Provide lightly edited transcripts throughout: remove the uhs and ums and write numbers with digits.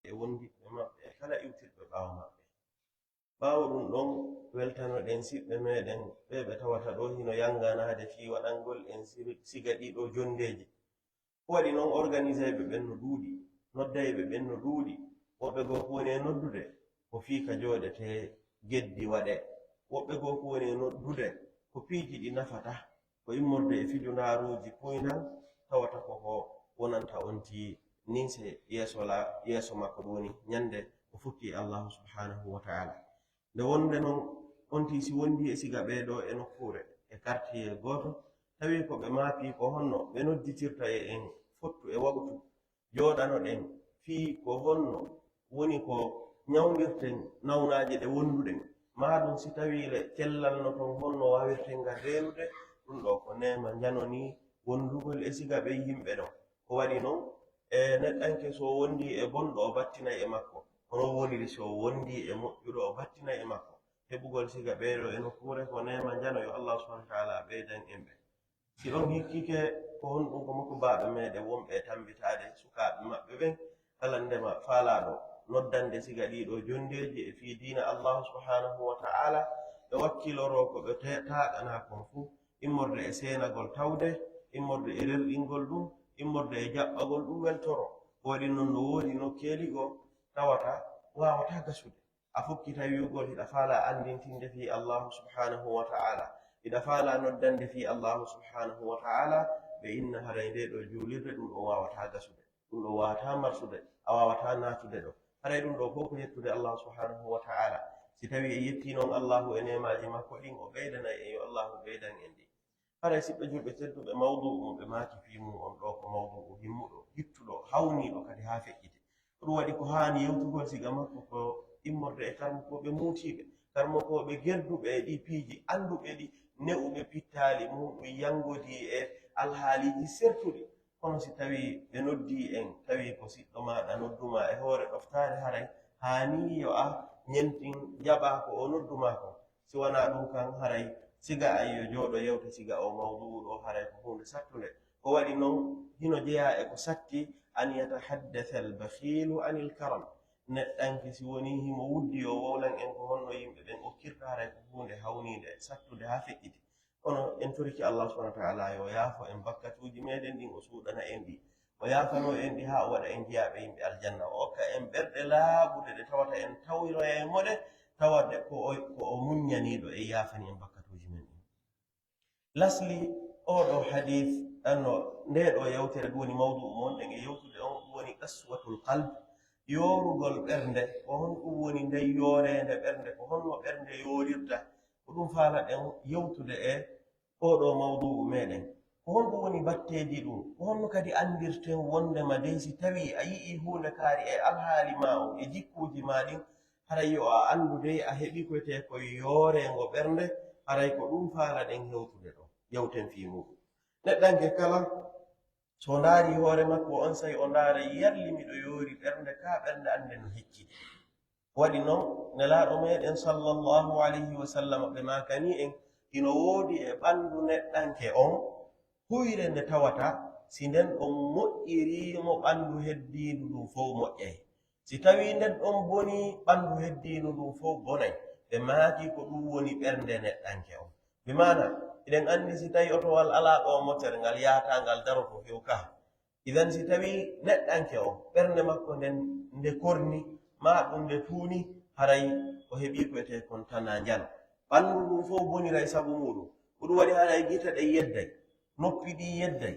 e wondiɓɓe maɓɓe e kala iwtirɓe ɓaawo maɓɓe. ɓaawo ɗum ɗon weltanoɗen siɓɓe meɗen ɓe ɓe tawata ɗo hino yanganade fi waɗangol en siga ɗiɗo jondeji. waɗi noon organisé ɓe ɓen no ɗuuɗi, noddayɓe ɓen no ɗuuɗi. woɓɓe goo ko woni e noddude ko fiika jooɗete geddi waɗe, woɓɓe goo ko woni e noddude ko piiji ɗi nafata, ko immorde e fijundaruuji puynan tawata koko wonanta onti ninse yeeso makko ɗum woni ñande o futti allahu subhanahu wa ta'ala. nde wonde noon onti si wondi e siga ɓeeɗo e nokkure e quartier gooto, tawi ko ɓe maapi ko honno ɓe nodditirta e en fottu e waktu jooɗanoɗen fii ko honno woni ko ñawdirten nawnaje ɗe wonduɗen, maɗum si tawile cellal no ton honno wawirten ngal renude. ɗum ɗo ko nema janoni wondugol e siga ɓe yimɓe ɗon. ko waɗi noon e neɗɗanke so wondi e bonɗo o battinay e makko, hono woniri so wondi e moƴƴuɗo o battinay e makko. heɓugol siga ɓeeɗo e nokkure ko nema jano yo allah subhanahu wa ta'ala ɓeydan en ɓe. si ɗon hikkike ko honɗum ko makko baɓe meɗen wonɓe e tambitade sukaɓe maɓɓe ɓen kala ndema faalaɗo noddande siga ɗiɗo jondeji e fi dina allahu subhanahu wa ta'ala, ɓe wakkiloro ko ɓe taɗana kon fuu, immorde e senagol tawde, immorde e rerɗingol ɗum, immorde e jaɓɓagol ɗum weltoro. waɗi noon no woodi nokkeligo tawata wawata gasude. a fukkita wi'ugol hiɗa faala andintinde fi allahu subhanahu wa ta'ala, hiɗa faala noddande fi allahu subhanahu wa ta'ala, ɓe inna haray nde ɗo juulirde ɗum ɗo wawata gasude, ɗum ɗo wawata marsude, a wawata natude ɗo. haray ɗum ɗo fof ko yettude allahu subhanahu wa ta'ala. si tawi e yetti noon allahu e nemaji makko ɗin o ɓeydanay en yo allahu ɓeydan en ɗi. haray siɓɓe julɓe tedduɓe mawdu'u ɓe maaki fi mum on ɗo ko mawdu'u himmuɗo hittuɗo hawniɗo kadi ha feƴƴite. ɗum waɗi ko hani yewtugol siga makko ko immorde e karmokoɓe muutiɓe, karmokoɓe gerduɓe e ɗi piiji, anduɓe ɗi, ne'uɓe pittali muɗum yangodi e alhaaliji sertuɗi. kono si tawi ɓe noddi en tawi ko siɗɗo maɗa nodduma e hoore ɗoftare, haray hani yo a ñentin jaɓa ko o nodduma ko. si wona ɗum kan haray siga ayyo jooɗo yewta siga o mawdu'u ɗo haray ko hunde sattude. ko waɗi noon hino jeeya e ko satti an yatahaddatha albakhilu anil karam. neɗɗanke si woni himo wuddi o wowlan en ko honno yimɓe ɓen okkirta, haray ko hunde hawnide sattude ha feƴƴiti. kono en toriki allah subhanahu wa ta'ala yo yaafo en bakkatuji meɗen ɗin, o suuɗana en ɗi, o yaafano en ɗi ha o waɗa en jiyaɓe yimɓe aljanna, o hokka en ɓerɗe laaɓuɗe ɗe tawata en tawiroya e moɗe, tawade ko o muññaniɗo e yaafani en bakkatuji men ɗin. lasli oɗo hadith anno nde ɗo yewtere ɗum woni mawdu'u monɗen e yewtude on ɗum woni qaswatul qalb, yorugol ɓernde. ko hon ɗum woni nden yorende ɓernde, ko honno ɓernde yorirta, ko ɗum faalaɗen yewtude e oɗo mawdu'u meɗen. ko hon ɗum woni batteji ɗum, ko honno kadi andirten wondema dey si tawi a yi'i hunde kaari e alhaali ma o e jikkuji ma ɗin, haray yo a andu dey a heɓi koyete koye yorengo ɓernde. haray ko ɗum faalaɗen hewtude ɗo yewten fi muɗum. neɗɗanke kala so ndaari hoore makko on sayi o ndaara yarli miɗo yoori ɓernde ka, ɓernde ande no heccide. waɗi noon nelaaɗo meɗen sallallahu alayhi wa sallam ɓe makani en hino woodi e ɓandu neɗɗanke on huyre nde tawata si nden ɗon moƴƴirimo ɓandu heddiindu ɗum fof moƴƴay, si tawi nden ɗon boni ɓandu heddiindu ɗum fof bonay. ɓe maaki ko ɗum woni ɓernde neɗɗanke on. bi mana eɗen andi si tawi otowal ala ɗo motere ngal yahata ngal daroto few ka, idan si tawi neɗɗanke o ɓernde makko nden nde korni ma ɗum nde tuuni, haray o heɓi koyete kon tana njano. ɓandu ɗum fof boniray sabu muɗum. ko ɗum waɗi haray gita ɗen yedday, noppi ɗi yedday,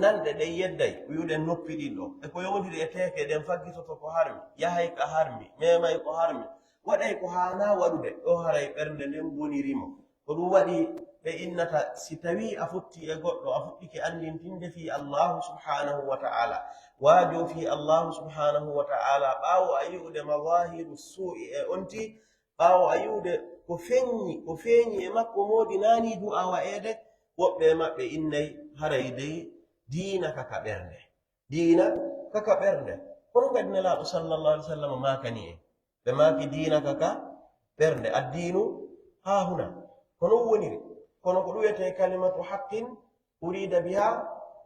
nanɗe ɗen yedday, wi'uɗen noppi ɗin ɗo e ko yowndiri e teke ɗen faggitoto ko harmi, yahay ka harmi, memay ko harmi, waɗay ko hana waɗude ɗo, haray ɓernde nden bonirimo. ko ɗum waɗi ɓe innata si tawi a fotti e goɗɗo, a fuɗɗike andintinde fi allahu subhanahu wa ta'ala, waajo fi allahu subhanahu wa ta'ala, ɓaawo a yi'ude mazahiru su'i e onti, ɓaawo a yi'ude ko feeñi e makko moodi nani du'a wa'ede, woɓɓe maɓɓe innay haray dey diina kaka ɓernde, diina kaka ɓernde. kono kadi nelaaɗo sallallahu alaihi wa sallam makani en, ɓe maaki diina kaka ɓernde. addinu ha huna kono woniri, kono ko ɗum wiyete kalimatu haqqin urida biha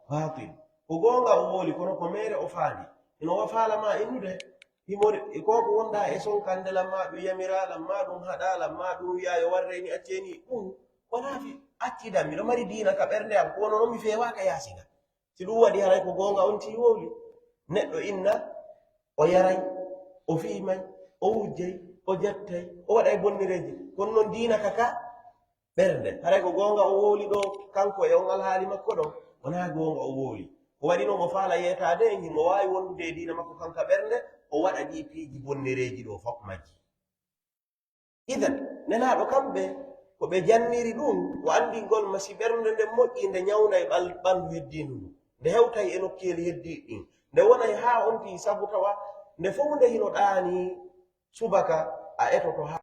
batil, ko gonga o woli kono ko mere o faandi. ino wa falama innude himori ko ko wonda e sonkandela ma ɗum yamiralam ma ɗum haɗalam ma ɗum yayo warreni acceni ɗum wonafi accida miɗo mari dina ka ɓernde am ko noon mi fewaka yasinga si ɗum waɗi haray ko gonga on ti wowli neɗɗo inna o yaray o fiimay o wujjay o jettay o waɗay bonnireji kono noon dina kaka ɓernde haray ko gonga o wowli ɗo kanko e on alhaali makko ɗon wona gonga o wowli ko waɗi noon o faala yetade e himo wawi wondude e dina makko kanka ɓernde o waɗa ɗi piiji bonnireji ɗo fof majji idan nenaɗo kamɓe ko ɓe janniri ɗum o andi gol masi ɓernde nde moƴƴi nde ñawda e ɓandu heddindu ndu nde hewtay e nokkeli heddiɗi ɗin nde wonay ha onti sabu tawa nde fof nde hino ɗaani subaka a etoto ha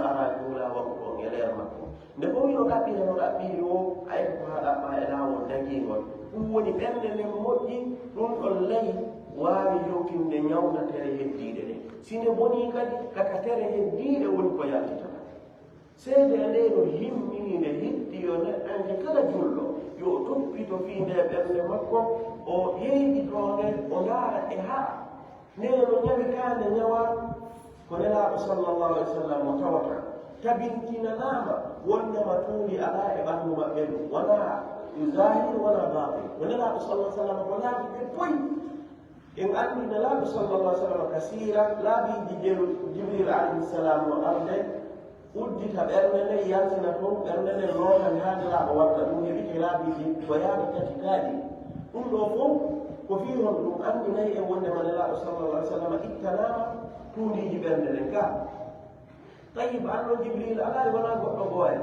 ara jula waktu e nder makko nde fof hino ɗaɓɓi heno ɗaɓɓiri o a etoto ha ɗaɓɓa e lawol dagingol ɗum woni ɓernde nden moƴƴi ɗum ɗon layi waawi yowtinde ñawda tere heddiɗe ɗe sine boni kadi kaka tere heddiɗe woni ko yaltitata seede nde no himmini nde hitti yo neɗɗanke kala julɗo yo toppito fii nde ɓernde makko o heyɗitode o ndaara e haa nde no ñawi kaande ñawa ko nelaaɗo sallllahu alih w sallam o tawata tabintinanaama wonnema tuuli alaa e ɓanndu maɓɓe ɗum wona zahir wona batin ko nelaaɗo sallah sallam ko laabi ɓe poyi en anndi nelaaɗo sallllah sallam kasira laabiiji jelu jibril alayhisalam o arde uddita ɓernde nde yaltina toon ɓernde nde lootani haa nelaaɗo watta ɗum heɓike laabiiji ko yaade tati taaɗi ɗum ɗo fof ko fii hon ɗum anndinayi e wondema nelaaɗo sallallah alih sallam ittanaama tuuliiji ɓernde ɗen ka tayib anno jibril alaa wona goɗɗo gooye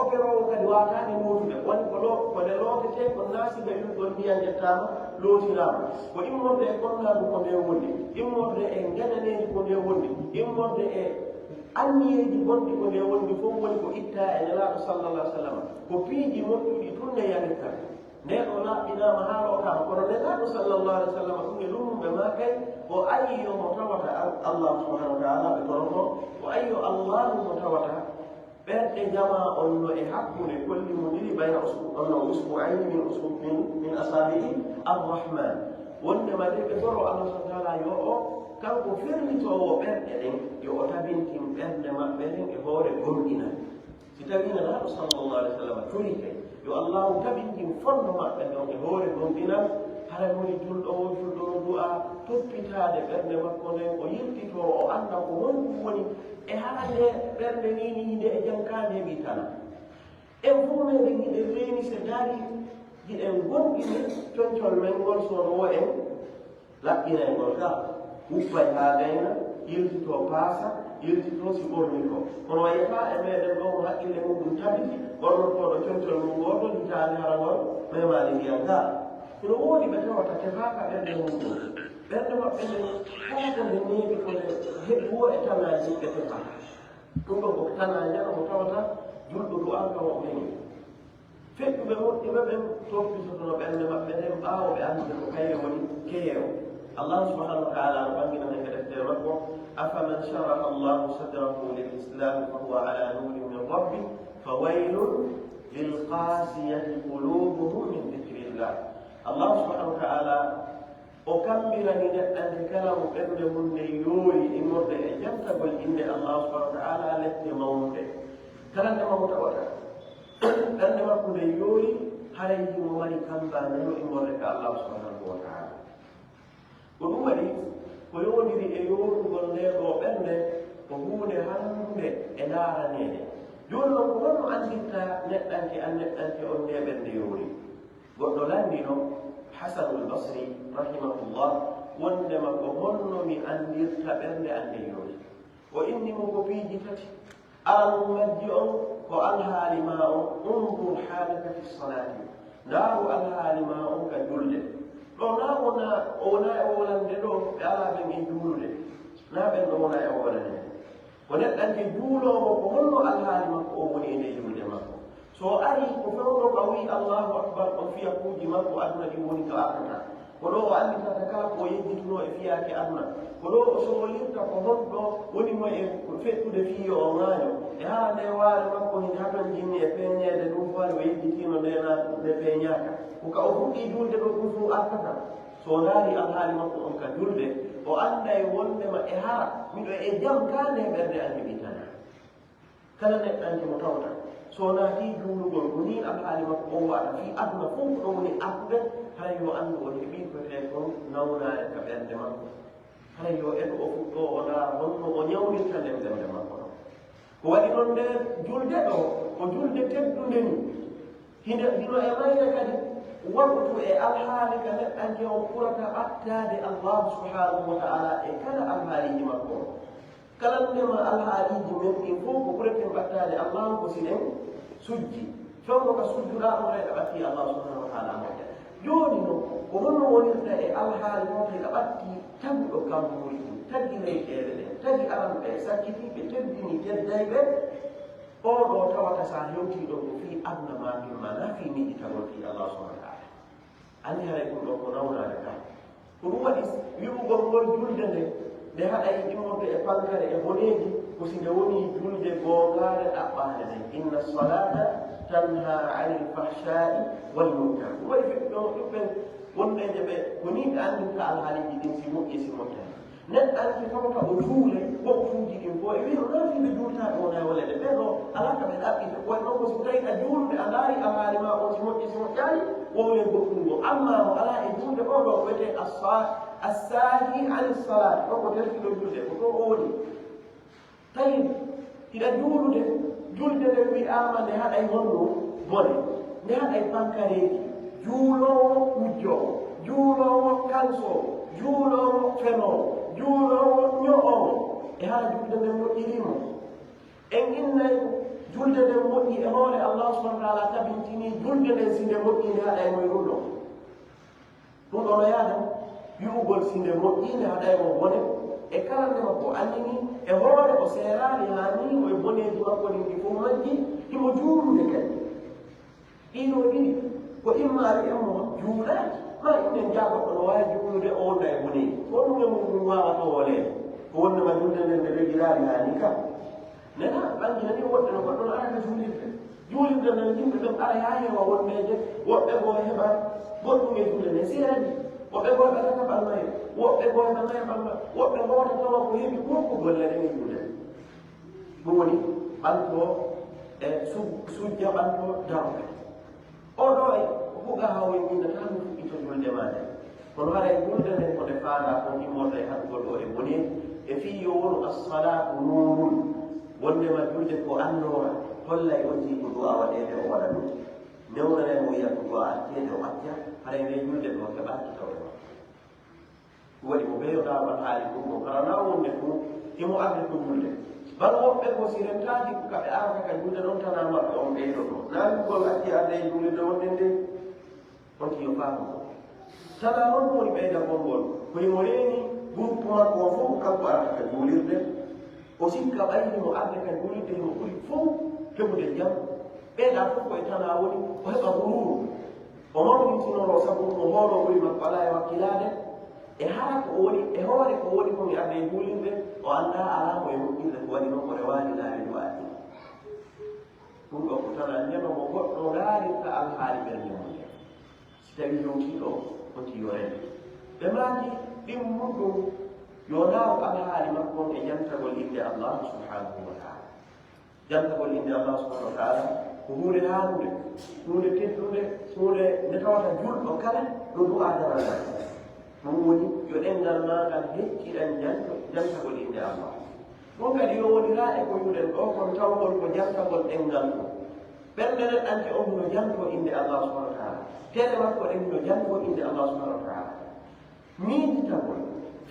operowo kadi waataani mootude woni ko nde lootete ko naasiɓe yumɗon ndiyan jettama lootiraama ko immorde e gonnaagu ko nde wonni immorde e geɗaneeji ko nde wonni immorde e anniyeeji gonɗi ko nde wonni fof woni ko ittaa e nelaaɗo sallallah alih sallam ko piiji moƴƴuɗi tunde yaritta nde ɗo laaɓɓinaama haa lootaama kono nelaaɗo sallallah alih sallam ɗum e lumumɓe maa kay o ayyo mo tawata allah subahanahu wa taala ɓe toroto o ayyo allahu mo tawata ɓerɗe jama on no e hakkunde kolli mo ndiri bayna onno usbu'ayni min asabihi arrahman wondema de ɓe toro allah subahana taala yo o kanko ferlitowo ɓerɗe ɗen yo o tabintin ɓernde maɓɓe ɗen e hoore gonɗina si tawi nelaaɗo sallllah alih w sallam tori kay yo allahu tabintin fonno maɓɓe ɗon e hoore gonɗina hara woni julɗo o julɗono du'a toppitaade ɓernde makko nden o yiltito o annda ko wonɗum woni e haande ɓernde nini hinde e jankaande heɓi tana en fof meɗen hiɗen reeni se daari hiɗen gonɗini coñcol men ngol sono wo en laɓɓinay ngol ga wuppay haa gayna yiltito paasa yiltito si ɓorni ko kono wayata e meɗen ɗo mo haqqille muɗum tabiti ɓornotoɗo coñcol mum goto hitaande hara ngol memani ndiyam ga ino woodi ɓe tawata tefaaka ɓernde muɗum ɓernde maɓɓe nde kala ko nde neeɓi ko nde heɓuwo e tanaji ɓe tefata ɗum ɗo ko tanaji ano mo tawata julɗo du'anka wo ɓeni feƴƴuɓe moƴƴuɓe ɓen toppitotono ɓernde maɓɓe nden ɓaawo ɓe anndude ko kayre woni keyewo allah subahanahu wa taala no ɓangina men e deftere makko afaman sharaha allahu sadrahu lil islam fa huwa ala nurin min rabbi fa waylun lilqasiyati qulubuhum min dicrillah allah subahanahu wa taala o kambirani neɗɗande kala mo ɓernde mum nde yoori immorde e jamtagol inde allah subahanahu wa taala lette mawnude kala nde mamo tawata ɓernde makko nde yoori haray himo mari kambaneno immorde ka allah subahanahu wa taala ko ɗum waɗi ko yowndiri e yoorugol nde ɗo ɓernde ko huunde hannde e ndaaraneede jooni noon ko honno andirta neɗɗanke an neɗɗanke on nde ɓernde yoori goɗɗo lanndino hasanul basri rahimahullah wondema ko honno mi andirta ɓernde ande yoori o innimo ko piiji tati aran majji on ko alhaali ma on undur haalaka fi salati ndaaru alhaali ma on ka julde ɗo na wona o wona e wolande ɗo ɓe alaa ɓen e juulude na ɓen ɗo wona e wolande ko neɗɗanke juuloowo ko honno alhaali makko o woni e nde julde makko so ari ko fewɗo ko a wii allahu akbar on fiya kuuji makko aduna ɗi woni ko arkata ko ɗo o anditata kala ko yejjituno e fiyaake aduna ko ɗo o soholirta ko honɗo wonimo e feƴƴude fiyo o ŋaaño e haa nde waare makko hinde haton jinni e peeñeede ɗum fo ari o yejjitino nde peeñaaka ko ka o fuɗɗi julde ɗo ɗum fu arkata so so laari alhaali makko on ka julde o annda e wondema e hara miɗo e jam kande e ɓerde an heɓitana kala neɗɗo anke mo tawta so naati juulugol ko ni alhaali makko o waɗa fi aduna fof ko ɗo woni ardude hay yo anndu o heɓi kote kon nawnaare ka ɓerde makko hay yo en o fuɗɗo o laara honno o ñawdirta nden ɓerde makko ɗo ko waɗi ɗon nder julde ɗo ko julde teddunde ni hino e mayre kadi waɗutu e alhaali ka neɗɗanke o ɓurata ɓattade allahu subhanahu wa taala e kala alhaaliji makko o kala ndema alhaaliji men ɗin fof ko ɓureten ɓattade allahu ko sinen sujji fewno ka sujjuɗa ɗo hayɗa ɓatti allahu subhanahu wa taala moƴƴa joni no ko honno wonirta e alhaali noon hayɗa ɓatti taguɗo kammuuri ɗum taggi leyɗeele ɗen tagi aranɓe sakkitiɓe teddini teddayɓe oɗo tawata sa hewtiɗo ko fi aduna ma timma na fi miɗitagol fi allah subhanahu wa taala andi haray ɗum ɗo ko nawnade kam ko ɗum waɗi wi'ugol ngol julde nde nde haɗa e immorde e pankare e boneji ko si nde woni julde googaare ɗaɓɓaade nden inna salata tanha ani lfahshai walmunkar ɗum waɗi fiɗɗo ɗuɓɓe wonɗeje ɓe ko ni ɓe andinta alhaaliji ɗin si moƴƴi si moƴƴani neɗɗo anke tawta o juule woɓtuuji ɗin fo e wino nafiɓe juultaɓe wona wolede ɓe ɗo ala ka ɓe ɗaɓɓita koye ɗon ko si tawi a juulde a laari alhaali ma on si moƴƴi si moƴƴani wowle goɗɗum ngo amma mo ala e juulde oɗo wiyete assahi ani salat ɗo ko terkiɗo julde ko ɗo o woni tawi hiɗa juulude julde nde wi'ama nde haɗay honno bone nde haɗay pankareji juulowo ujjowo juulowo kansowo juulowo fenowo juulowo ño'owo e haa julde nden moƴƴirimo en innay julde nden moƴƴi e hoore allah subahana taala tabintini julde nden si nde moƴƴinde haɗay moye ɗum ɗo ɗum ɗo no yaada wi'ugol si nde moƴƴinde haɗay mo bone e kala nde makko andini e hoore o seeraali haa ni o e boneeji makko ɗin ɗi fof majji himo juulude kadi ɗiɗo ɗiɗi ko immaari en mo juulaaji ma inen jaagoɗɗo no waawi juulude o wonda e boneeji ko ɗum e mum waawata woleede ko wondema julde nden nde regiraari haa ni kam nena ɓangina ni woɗɗe no goɗɗo no arata juulirde nden yimɓe ɓen ara haa heewa wondeeje woɓɓe goo heɓa goɗɗum e julde nde seerani woɓɓe goo ɓe tata ɓalmaye woɓɓe goo heɓa maya ɓalma woɓɓe goota tawa ko heɓi fof ko golle ɗen e julde ɗum woni ɓanto e sujja ɓanto daroɓe oɗo e huga ha woy mindata no fuɗɗito julde ma nde kono hara e julde nden ko nde faada kon immorta e haɗugol ɗo e boneeji e fii yo wonu assalatu nurun wondema julde ko annora hollay o jiiɗo du'a waɗede o waɗa ɗum newnanemo wiya ko du'a attede o acca haray nde julde ɗo keɓaki tawde ma ɗum waɗi mo ɓeyoɗaɓal haali ɗum ɗo kala na wonde ɗum imo arde ko julde bal woɓɓe ko si rentaji kaɓe arata ka julde ɗon tana maɓɓe on ɓeyɗo ɗo naagugol acci arde e julde wonde nde on tiyo faamo tana on woni ɓeyda gongol koyemo reeni groupe makko o fof kanko arata ka juulirde o sikka ɓaydi mo arde ka juulirde himo ɓuri fof heɓude jam ɓeeɗa fof koye tana woni o heɓa hururu o mawɗintinoro sabu mo hoolo ɓuri makko ala e wakkilaade e haa ko woni e hoore ko woni komi arde e juulirde o annda alaa mo e moƴƴirde ko waɗi noon kore waali laari du'aati ɗum ɗo ko tana ndema mo goɗɗo laarirta alhaali ɓernde mum si tawi yowtiiɗo foti yo rende ɓe maaki ɗin muɗɗum yo naaw alhaali makkon e jantagol inde allah subhanahu wa taala jantagol inde allah subhanahu wa taala ko huunde haanude huunde teddude huunde nde tawata julɗo kala ɗo du'a darana ɗum woni yo ɗenngal maagal hecciɗan jantagol inde allah ɗum kadi yo wonira e ko yuɗen ɗo kon tawgol ko jantagol ɗenngal ɗum ɓernde neɗɗanke on hino janto inde allah subhanahu wa taala teɗe makko ɗen hino janto inde allah subhanahu wa taala miijitagol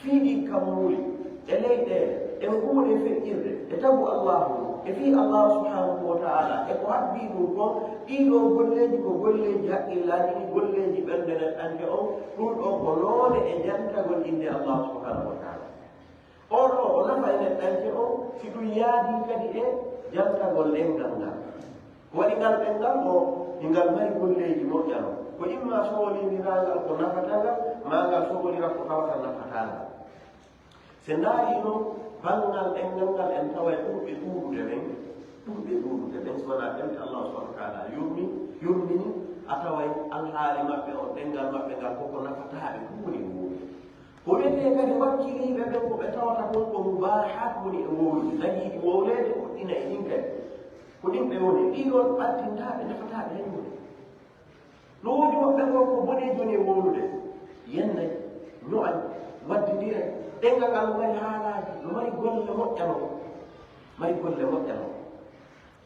fiiɗi kammuuri e leyɗeele e huuɗe feƴƴirde e tagu allahu e fii allahu subhanahu wa taala e ko habbii ɗum ko ɗiɗo golleeji ko golleeji haqqillaaji ɗi golleeji ɓernde neɗɗanke on ɗum ɗo ko loone e jantagol inde allah subhanahu wa taala oɗo o nafa e neɗɗanke on si ɗum yaadii kadi e jantagol ɗenngal ngal waɗi ngal ɗenngal ɗo e ngal mari golleeji moƴƴano ko imma soholirinangal ko nafatangal ma ngal soholira ko tawata nafatangal se ndaarino banngal ɗenngal ngal en tawa e ɓurɓe ɗuuɗude ɓen so wona ɓemde allah subahana wa taala yurmini ataway alhaali maɓɓe o ɗengal maɓɓe ngal koko nafataɓe woni e wuuri ko wiyete kadi wakkiliɓe ɓen ko ɓe tawata kon ko mubahat woni e wowlude dañiɗi wowlede koɗɗina e ɗin kadi ko ɗin ɓe woni ɗiɗon ɓaddintaɓe nafataɓe hen woni no woodi woɓɓe go ko boneji woni e wowlude yennay ño'an waddidire ɗengal ngal mari haalaji no mari golle moƴƴano mari golle moƴƴano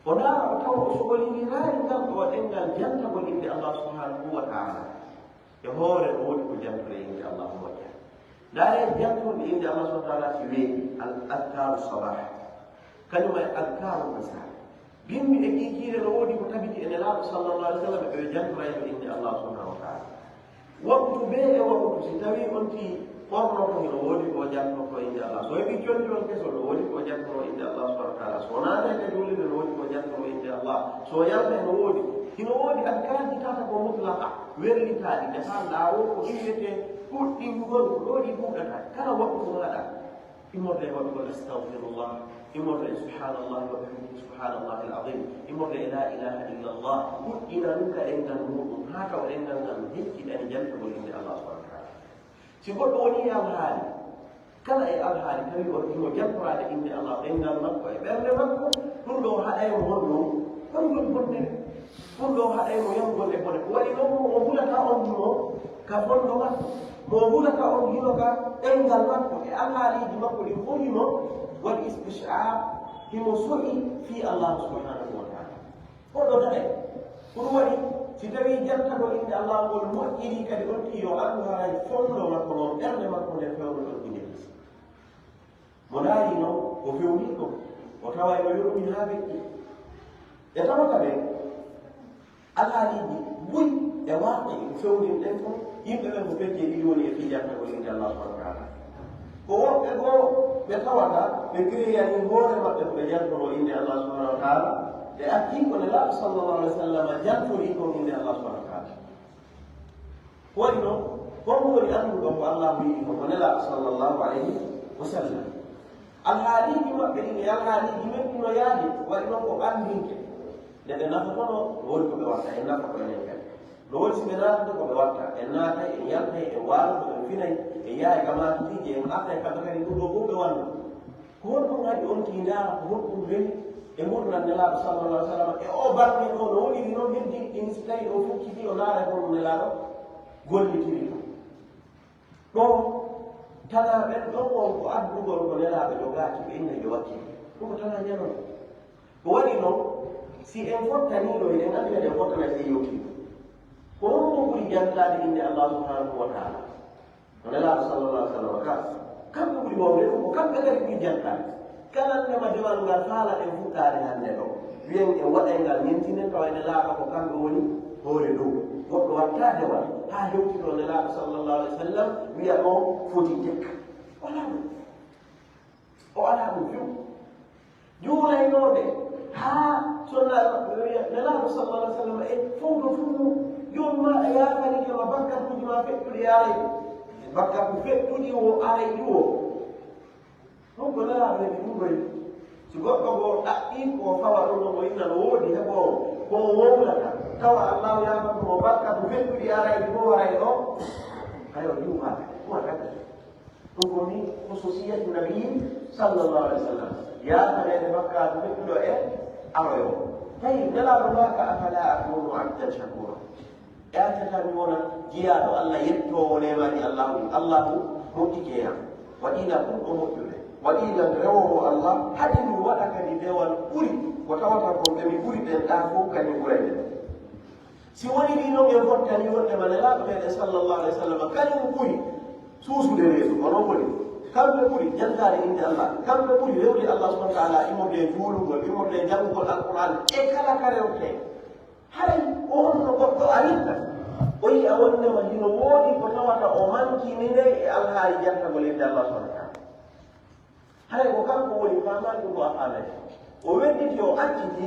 o ndaara o tawa o soholirirani ngal ɗo ɗengal jantagol inde allah subhanahu wa taala e hoore no woni ko jantore inde allah moƴƴa ndaare jantude inde allah subhanahu wa taala si weeɗi al adkaru sabah kañum e adkaru masa bimmi e kiikiire no woodi ko tabiti ene laaɓo sallallah alih w sallam ɓe jantorayno inde allah subhanahu wa taala waktu be e waktu si tawi on ti ɓorno ko no woodi ko jantoto inde allah so heɓi condiron kesol no woodi ko jantono inde allah subhanahu wa taala so naata kadi wolide no woodi ko jantono inde allah so yalta no woodi hino woodi adkaji tata ko mutlaka werlitaɗi defalɗa o ko iwiyete ɗuɗɗingol ko ɗoɗi ɗuɗata kala waktu maɗa immorde e waɗugol astahfirullah immorde e subhanallah wa bihamdihi subhanallahi alazim immorde e la ilaha illa allah ɗuɗɗina ɗum ka ɗengal muɗum ha taw ɗengal ngal hecciɗani jantugol inde allah subhanahu wa taala si goɗɗo woni e alhaali kala e alhaali tawi o imo jantorade inde allah ɗengal makko e ɓernde makko ɗum ɗo haɗaymo honɗum honɗum bonnere ɗum ɗo haɗaymo yamgol e bone ko waɗi ɗon mo hulata on hino ka bonɗo makko mo hulata on hino ka ɗengal makko e alhaaliji makko ɗi fof hino waɗi istishar himo sohi fi allah subhanahu wa taala oɗo daɗay ko ɗum waɗi si tawi jantagol inde allah ngol moƴƴiri kadi on ti yo andu haray fonno makko noon ɓernde makko nde fewno ɗon inde mo daari noon o fewni ɗum o tawa no yoɗumi ha ɓeɗɗi e tawata ɓe alhaaliji buy e waaqe ko fewnin ɗen fof yimɓe ɓen ko pecce ɗiɗi woni e fi jantagol inde allah subhanahu wa taala ko woɓɓe goo ɓe tawata ɓe créyani hoore maɓɓe ko ɓe jantono inde allah subhanahu wa taala e akki ko nelaaɗo sallllahu alih w sallam jantori kon inde allah subhanahu wa taala ko waɗi noon honko woni annduɗo ko allah wiyi ko nelaaɗo sallllahu alayhi wa sallam alhaaliji maɓɓe ɗin e alhaaliji men ɗino yaadi waɗi noon ko ɓandinke nde ɓe nafatono no woni ko ɓe watta en nafato enen kadi no woni si ɓe naatata ko ɓe watta en naatay en yaltay en waaloto en finay en yaha gamatitiji en artay kamɓe kadi ɗum ɗo fof ɓe wanno ko honɗum haɗi on ti ndaara ko honɗum weli e gurdal nelaaɗo sallallah alih w sallam e o balɗe ɗo no woniri noon heddi ɗin si tawi o fukkiti o laara honɗum nelaaɗo gollitiri ɗum ɗo tana ɓen ɗon on ko addugol ko nelaaɓe jogaaki ɓe inna jo wakkili ɗum ko tana ñanon ko waɗi noon si en fottaniɗo eɗen anndi eɗen fottana se yewti ko honko ɓuri jantade inde allah subhanahu wa taala no nelaaɗo sallallah alih w sallam ka kamɓe ɓuri wawde ɗum ko kamɓe kadi ɓuri jantade kala ndema demal ngal faala en fuɗɗade hannde ɗo wiyen en waɗay ngal ñentinen tawa ene laaɓa ko kamɓe woni hoore dow goɗɗo watta dewal ha hewtito nelaaɗo sallllahu alih wa sallam wiya o foti jekka wala ɗum o ala ɗum few juulaynoɓe ha nelaaɗo sallallah alih w sallam e fowɗo fuɗu jomma a yafanitema bakkatuji ma feƴƴuɗi aray bakkatu feƴƴuɗi o aray ɗi o ɗum ko nelaaɗo heɓi ɗum ɗoy si goɗɗo goo ɗaɓɓi ko fawa ɗum ɗo mo inna no woodi heɓoo ko wowlata tawa allahu yafatumo bakkatu feƴƴuɗi arayɗi fof waray ɗo hayo ɗumata ɗuma kadi ɗum ko ni khususiyatu nabiyin sallllahu alih w sallam yafanede bakkatu feƴƴuɗo e aroyo tawi nelaaɗo maka afala akunu abdan shakura e accatami wona jiyaɗo allah yettowo nemaɗi allahu moƴƴikeyam waɗina ɗum ɗo moƴƴude waɗiɗan rewowo allah haɗi mi waɗa kadi dewal ɓuri ko tawata ko ɓe mi ɓuri ɗen ɗa fof kadi ɓurayde si woni ɗi noon en fottani wondema nelaaɗo meɗen sallllahu alih w sallam kañum ɓuri suusude reesu onon woni kamɓe ɓuri jantade inde allah kamɓe ɓuri rewde allah subahana taala imorde juulugol imorde janngugol alquran e kala ka rewte hay o honno goɗɗo aritta o yi a wonnema hino woodi ko tawata o mankinide e alhaali jantagol inde allah subahana taala hay ko kanko woni famani ɗum ko a faamete o wedditi o acciti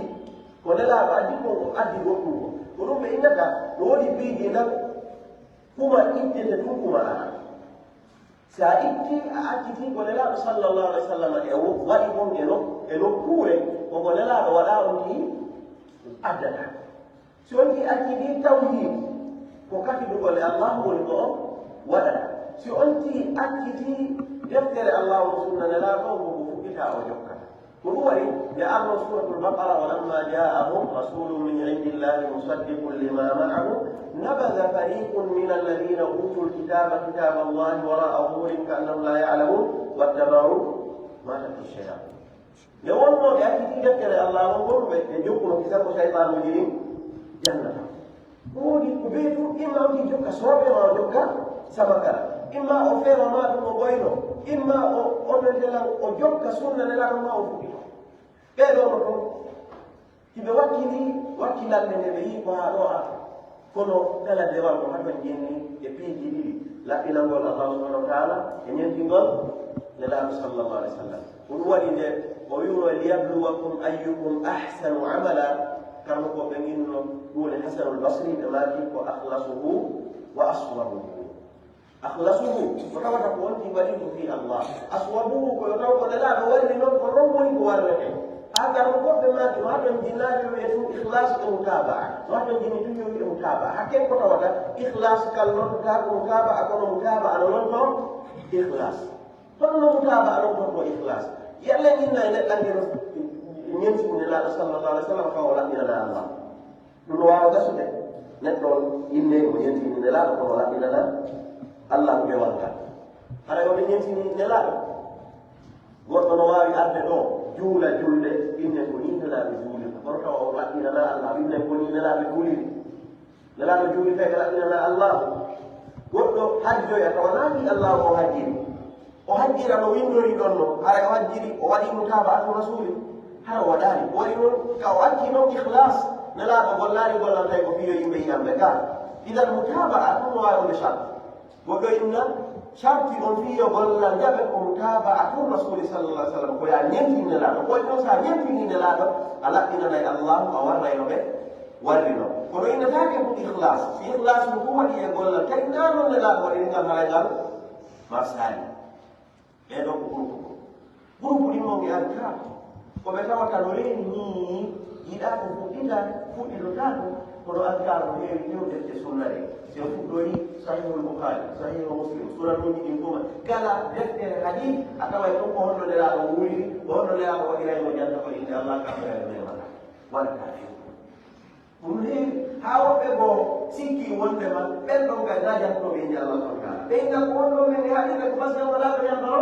ko nelaaɗo addi ko o addi goɗɗum ko ko ɗum ɓe innata no woodi piiji nan kuma ittete tun kuma ana sa itti a acciti ko nelaaɗo sallllahu alih w sallam e waɗi on e nokkure koko nelaaɗo waɗa on ti addata si on ti akkidi tawhid ko kafidugol e allah woni ko o waɗata si on ti akkiti deftere allah o sunna nelaɗo ko fuɗɗita o jokkata ko ɗum waɗi nde allah suratul baqara walamma jaahum rasulun min indillahi musaddiqun lima maahu nabada fariqun min alladina utu lkitaba kitaba allahi wara'a zuhurin kaannahum la ya'lamun wattabau ma tatlu shayatin nde wonno ɓe akkiti deftere allah o gonɓe ɓe jokkuno kisa ko cheytanuji ɗin jannata woodi ko ɓee fu imma o ti jokka sooɓe ma o jokka sabakara imma o feewa ma ɗum o ɓoyno imma o onnetelan o jokka sunna nelaɗo ma o fuɗɗito ɓeɗono ɗum hiɓe wakkilande nde ɓe yi ko haa ɗo a kono kala dewal ko haton jenni e piiji ɗiɗi laɓɓinangol allah subahanahu wa taala e ñentingol nelaɗo sallllahu alih w sallam ko ɗum waɗi nde o wiwno liyabluwakum ayyukum ahsanu amala kamno ko ɓe ginno ɗuune hasanul basri ɓe maaki ko ahlasuhu wa aswabuhu ahlasuhu ko tawata ko wonti waɗiɗum fi allah aswabuhu koyo taw ko nelaɗo warni noon ko non woni ko warnete ha garno goɓɓe maaki no haton jinnaɓe wiye tum ihlas e mutabaa no haton jinni tumi wi e mutabaa hakken ko tawata ihlas kal noddota ko mutabaa kono mutabaa no non toon ihlas honno mutabaa non toon ko ihlas yalle ginna e neɗɗandiro ñenti nelaɗo sallllahu alih w sallam fawo laɓɓinana allah ɗum no wawa gasude neɗɗo inne mo ñentini nelaɗo kono laɓɓinana allah ko bewal ngal haɗa yoɓe ñentini nelaɗo goɗɗo no wawi arde ɗo juula julde inne ko ni nelaɓe juuli kono tawa o laɓɓinana allah inne ko ni nelaɓe juuliri nelaɓe juuli tawi ɓe laɓɓinana allah goɗɗo hajjoya tawa naati allah o hajjiri o hajjira no windori ɗon no haɗa o hajjiri o waɗi mutaba atu rasuli hara o waɗani woni noon ka o acci noon ihlas nelaɗo gollani gollan tawi ko fiyo yimɓe yiyamɓe ka idan mutaba a ɗum no wawi onde sart goɗɗo inna sharti on fiyo golla jaɓe ko mutaba a tun rasuli sallallah sallam ko ya ñentini nelaɗo koye noon sa ñentini nelaɗo a laɓɓinanay allahu a warrayno ɓe warrino kono innatake ɗum ihlas si ihlas no fu waɗi e golla tawi na noon nelaɗo waɗiri ngal haɗa ngal ma sali ɓeɗo ko groupe ɗin mo mi anta koɓe tawata no reeni ni yiɗa ko fuɗɗitotako kono ankar no heewi fewdete sunna ɗe si o fuɗɗori sahihul bouhari sahihu muslim sunanoji ɗin foma kala deftere hadis a taway ɗon ko honno nelaɗo wuuriri ko honno nelaɗo waɗiraymo janta ko inde allah kamɓeɗe memata waɗata few ɗum heewi ha woɓɓe go sikki wondema ɓenɗon kay na jantoɓe inde allah subahana taala ɓe ingal ko honɗo men e haɗirde ko pasque walaɓe jantoro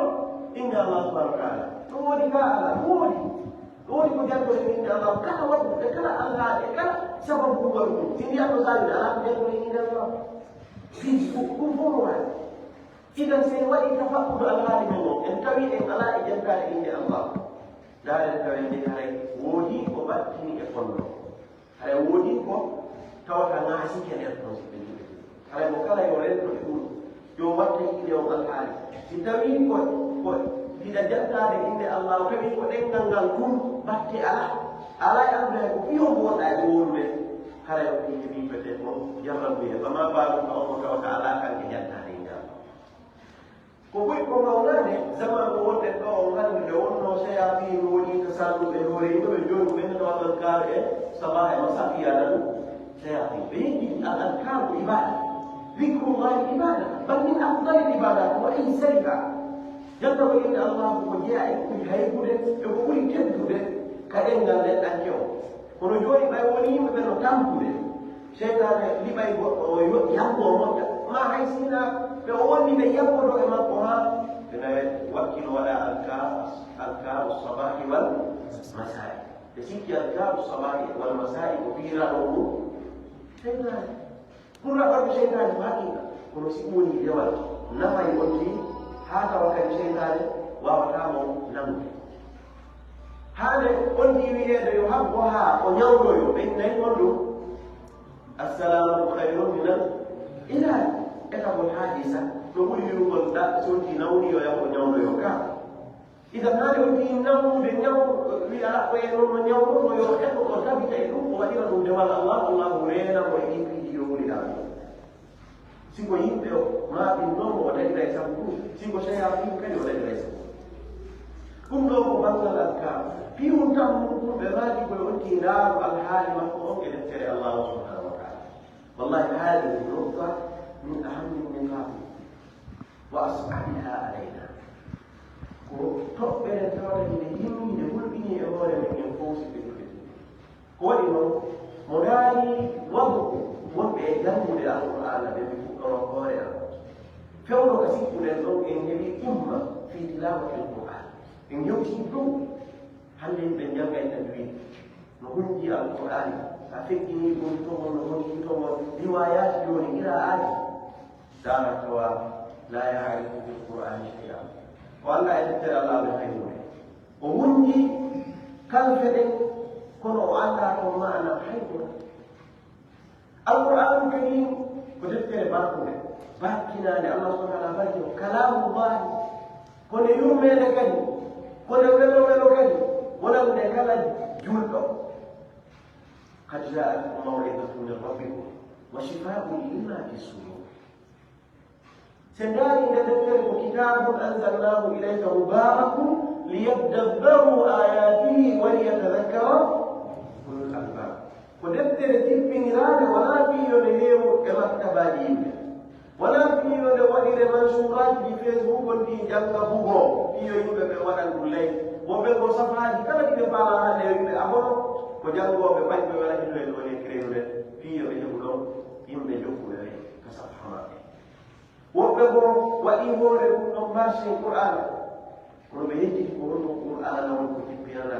inde allah subahana taala ɗum woni ka ala woodi woni ko jantore inde allah kala waɗɗu e kala allah e kala sababu waru ɗum si ndiyatno salide ala ko jantore inde allah fiji ɗum fof waɗi idan sen waɗi tafakkudu alhaali men o en tawi en ala e jantare inde allah daren tawi nde haray woodi ko battini e fonno haray woodi ko tawata ŋaasike nder ɗon so ɓe jiɓe haray mo kala yo renno e ɗum yo watta inde on alhaali si tawi ko fiɗa jantade inde allah o tawi ko ɗengal ngal tun batte ala e andude ko fiyo mboɗa e worude haray o fiiji wi peut être moom jarranduye fama mbaɗum ka onmo tawata ala kanke jantade inde allah ko ɓoyi ko mawnade zaman o wonɗen ɗo on hannde wonno séyatin woni ko salluɓe hoore yimɓeɓe joni ɓen tawa alkar e sabah e masafiyana ɗum séyatin ɓe yiɗi al alkar ko ibada dicrullahi ibada bal min afdali l ibadat wa aysariha janta ko inde allah ko jeeya e ɓuri haybude e ko ɓuri teddude ka ɗengal neɗɗanke o kono joni ɓay woni yimɓe ɓe no tampude cheytane liɓay goɗɗo o yanko o moƴƴa ma hay sina ɓe o wonni ɓe yabboɗo e makko ha ɓe nawe wakkilo waɗa alkaru sabahi wal masai ɓe sikki alkaru sabahi wal masai ko fiiraɗo ɗum cheytane pour raɓɓaɓe cheytane ko haqiqa kono si woni dewal nafay wonti ha tawa kadi cheytane wawatamo nangude hande on di wiyeede yo habbo ha o ñawɗoyo ɓe nayi on ɗum assalamu hayrun min al ilal etabol hadisa no ɓuri wirugol ɗa sonti nawni yo yaho ñawɗoyo ka idan hande o di nawnude ñaw wi ala ko e noon no ñawɗono yo eto o tabita e ɗum o waɗira ɗum dewal allah allahu renamo e ɗipiiji yo wuri ɗa siko yimɓe o maaɓin noon o daɗira e sabu ɗum siko cheyatin kadi o daɗira e sabu ɗum ɗo ko bangal alkar piwum tan mum ɓe maadi koye otti laaru alhaali makko on e deftere allahu subhanahu wa taala. wallahi hadihi nukta min ahammi niqabi wa asbahiha alayna ko toɓɓere tawata ine yimmide hulɓini e hoore men en fowsiɓe ɗuɗe ko waɗi noon mo daari wadu wonɓe e janngude alqur'ana ɓe ɓe fuɗɗoro hoore am fewno ka sikkuɗen ɗon en heɓi imma fi tilawati alqur'an en yewtii dow hande yimɓe jangay tajwid no hunji alqur'ani a fekkini ɗum tomon no honki tomon riwayati joni ira aadi dara tawa la yarifu fi lqur'ani shay'a ko allah e deftere allah ɓe haynude o hunji kalfe ɗen kono o anda to mana haygoto alqur'anu karim ko deftere barkude barkinade allah subhanahu wa taala barki o kalamullahi kono yummede kadi kono welo welo kadi wonande kala julɗo qad ja'akum maw'idatu min rabbikum wa shifaa'un lima fi sudur se ndaari nde deftere ko kitabun anzalnahu ilayka mubarakun liyadabbaru ayatihi wa liyatadhakkara ulul albab ko deftere tippiniraade wala fiiyode heewu e maktabaji yimɓe wala fiiyode waɗire mansuraji ɗi facebook on ɗi janga bugo fiyo yimɓe ɓe waɗan ɗum ley woɓɓe ko safaaji kala ɗiɓe faala hande yimɓe abono ko jangoɓe ɓaƴɓe wala hinoyde woni crénude fiyoɓe heɓu ɗon yimɓe jokkuɓe ɓe ka safa maɓɓe woɓɓe ko waɗi hoore ɗum ɗon marché qur'ana kono ɓe yejjiti ko honno qur'ana won ko tippinana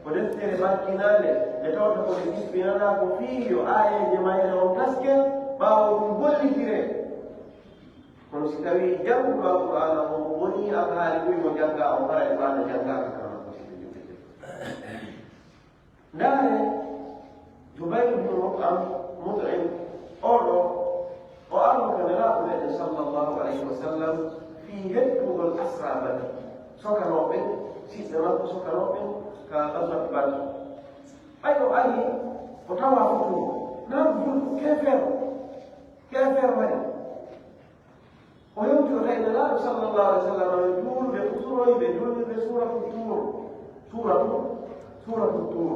ko deftere barkinande nde tawta kode tippinana ko fiiyo ayeje mayre on taske ɓaawo ɗum gollitire kono si tawi jannguɗo qur'ana o woni alhaali ɗum mo jangga o hara e qur'ana janngaka kama ko siɓe joguede ndaare Jubayr ibn Mut'im oɗo o arno nelaɗo meɗen sallllahu alayhi wa sallam fi hettugol asra Badr sokanoɓe siɓɓe makko sokanoɓe ka ghazwat Badr ɓay o ari o tawa futugo nan jul kefeero waɗi o yewti o tawi nelaɗo sallllahu alayhi wa sallam no juulɓe futuroyɓe julɓe suratu tur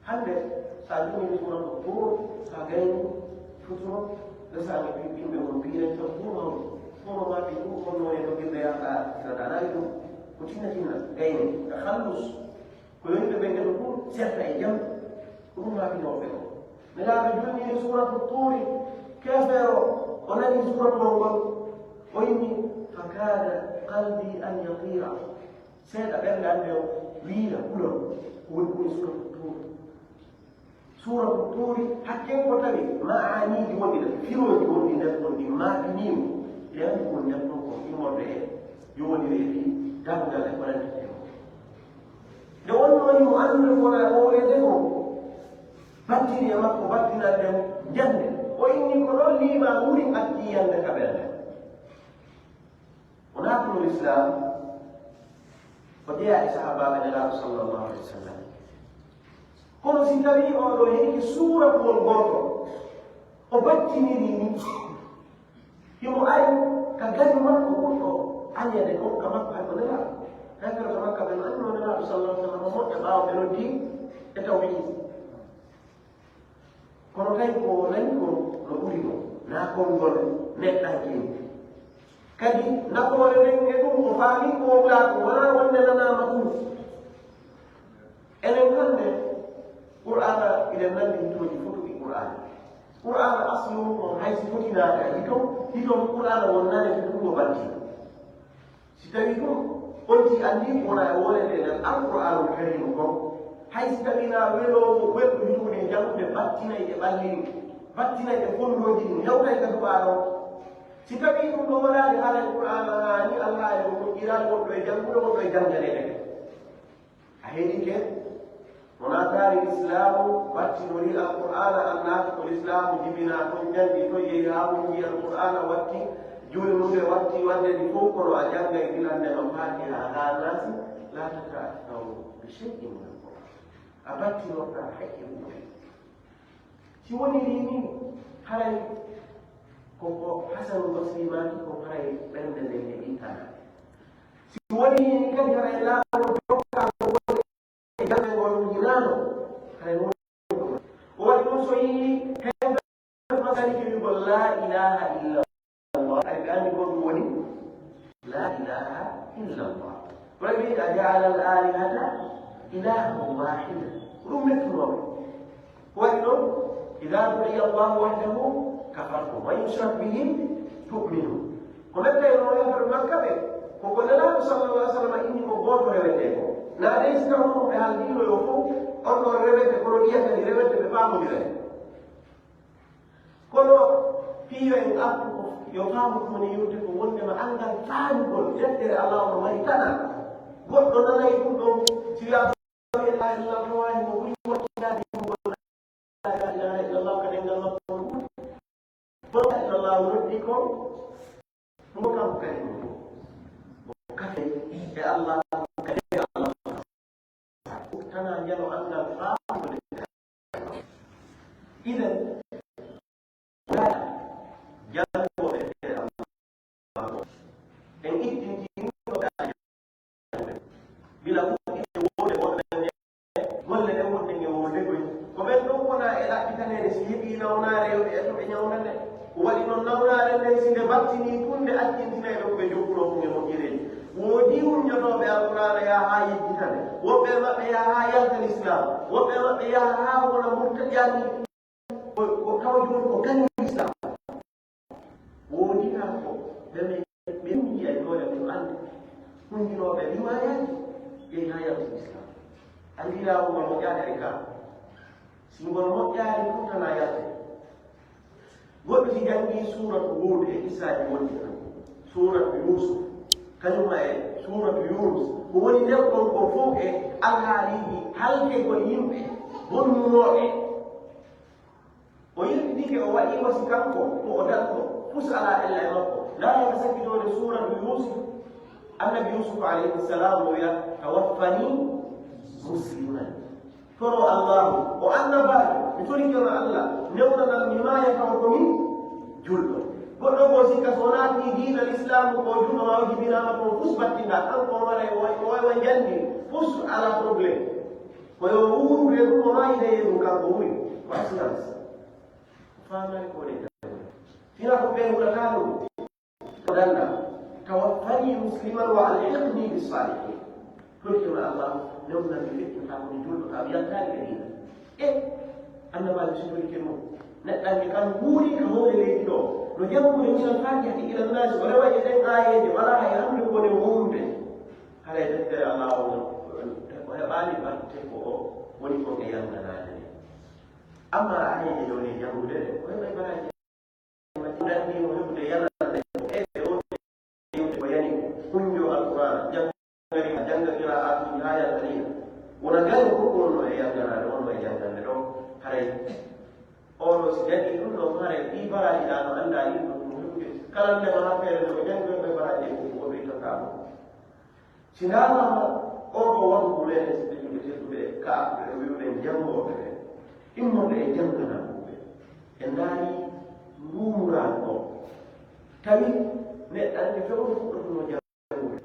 hande sa jumini suratu tur sa gayni futuro desani yimɓe mon mbiyen tan fuma maɓe ɗum honno e dogirde yaha tirata anayi ɗum ko tinna gayni e hallus ko yimɓe ɓe ngeɗo ɗum serta e jam ko ɗum mabinoɓe o nelaɓe jumini suratu turi kefeero o nani suratol ngol o yimmi fa kada qalbi an yatira seeɗa ɓernde ande o wiila ɓuron ko woni koni suratu turi hakken ko tawi maaniji wonɗi ɗen firoji wonɗi nder ɗon ɗi maɓinima e andi kon nder ɗon ko immorde e yowonire e fi damgal e ko nandite o nde wonnoni mo andude kona owrede ko battini e makko battinande jande o inni ko ɗon lima ɓuri akkiyande ka ɓernde o naatuno l'islam o jeeya e sahabaɓe nelaɗo sallllahu alih wa sallam kono si tawi oɗo heɗi suratugol goto o battiniri ni himo ari ka gani makko ɓurɗo añede ko ka makko hay ko nelaɗo haykara ka makka ɓen anno nelaɗo sallah sallam o moƴƴa ɓaawa ɓe noddi e tawhid kono tawi ko nani ko no ɓuri ɗo na konngol neɗɗankini kadi nafoore nden e ɗum o faami ko wowlako wona wonde nanama ɗum enen hande qur'ana iɗen nandi hitoji fotuɗi qur'ana aslu on haysi fotinaka hiton qur'ana wonnane to ɗum o batti si tawi ɗum onti andi wona e wolede nden alqur'anu karim kon haysi tawina welowo welɗo hitude jangude battinayi e ɓallini battinayi e fondoji ɗin hewtay ka duɓaɗo si tawi ɗum ɗo waɗani haala qur'ana hani allah e ɗum moƴƴirani wonɗo e jangude wonɗo e janganede a heeɗike wona taari l'islamu wattinori alqur'ana annaati ko l'islamu jibina toon jandi toon yehi haa wonji alqur'ana watti julnude watti wandedi fof kono a janngay gilandema fatiha haa nasi la tata'aw bi shay'in min alqur'an a battinorɗa hakke ɗuɗe si woniri ni haray koko hasanu basri maki ko haray ɓernde nde heɓitana si woni ni kadi haray laaɓo jokka soyi heɓe masani ke wigol la ilaha illa allah ay ɓe andi ko ɗum woni la ilaha illa allah wala wi ajala al alihata ilahan wahida ɗum mettunoɓe waɗi ɗon ida du'iya allahu wahdahu kafartum wa yushrak bihi tu'minu ko mette no yefere makka ɓe koko nelaɗo sallallah alih sallam inni ko goto rewete ko na ɗay sika mumɓe haaldino yo fof on ɗon rewete kono ɗiyatani rewete ɓe famodire kono piyo en appu yo faamu koni yewte ko wondema angal faamugol deftere allah ono mari tana goɗɗo nanayi ɗum ɗon siya la ilaha illallah tawahi mo ɓuri wattidade ɗumgol la ilaha illallah ka ɗengal makko on ɗum la ilallah noddi ko ɗum kam kadi o kafe e allah kadi e allah tana jalo angal faamude iden jangoɓe deftere allah en ittintinoɓe bila kuɗɗiɗe wode wonɗene golle ɗen wonɗen e wonde koy ko ɓen ɗon wona e ɗaɓɓitanede si heeɓi nawnare yoɓe e to ɓe ñawnande ko waɗi noon nawnare nden si nde battini tunde accintinaɓe ko ɓe jokkuno ko e moƴƴireji woodi wunjotoɓe alqur'ana yaha ha yeggitane woɓɓe maɓɓe yaha ha yaltal islam woɓɓe maɓɓe yaha ha wona murtaƴani ko tawa joni ko gañi islam woodi ha ko ɓe yiya dole ko ande hunjinoɓe riwayaji yehi ha yaltal islam andirawogol moƴƴade e ga si ngol moƴƴaari futana yalte goɗɗo si jangi suratu hud e isaji wonni suratu yusuf kañuma e suratu yunus ko woni nder ɗon ko fof e alhaaliji halkegol yimɓe bonnunoɓe o yirtidike o waɗi wasi kanko ko o dalɗo fus ala ella e makko laayaka sakkitode suratu yusuf annabi yusuf alayhi salam o wiya tawaffani musliman kono allahu o annabaɗo mi torikeno allah newnanam mi maaya taw komin julɗo goɗɗo ko sikka so naati diina l'islamu ko julɗo ma jibinama toon fus battinɗa kanko mara owa jandi fus ala probléme koyo wuurde ɗum o mayide yeɗum kanko wuri ko assurance famani ko ɗe fina ko ɓe huɗata ɗum ko danda tawaffani musliman wa alhiqni bisalihin torikeno allah newnan mi feƴƴinta komi julɗo kam yaltani e diina e annabaɓe so toriken mum neɗɗanke kam wuuri ka howle leydi ɗo no jangude minal fatihati ila nnasi o rewaje ɗen ayeje wala hay hande kone wowde haɗa deftere allah o ko heɓani batte ko o woni ko e yanganade nde amma ayeje joni jangude ɗe ko heɓa baraji dandimo heɓude yanande e o yewde ko yani hunjo alqur'ana janga qira'atuji ha yaltanina wona gani ko wonno e yanganade wonno e jangande ɗo haray oɗo si jadi ɗum ɗo haray ɗi baraji ɗa no anda yimɓe ɗum heɓude kala ndema ha feere nde ko jangoɓe baraji e ko ɓeytotamo si ndamama oɗo wangu mene ɓe yimɓe tedduɓe kaaɓe e wiwɗen jangoɓe ɓe immoɓe e janganaɓuɓe e ndaari ndumuran ɗo tawi neɗɗanke fewno fuɗɗotuno janguɓe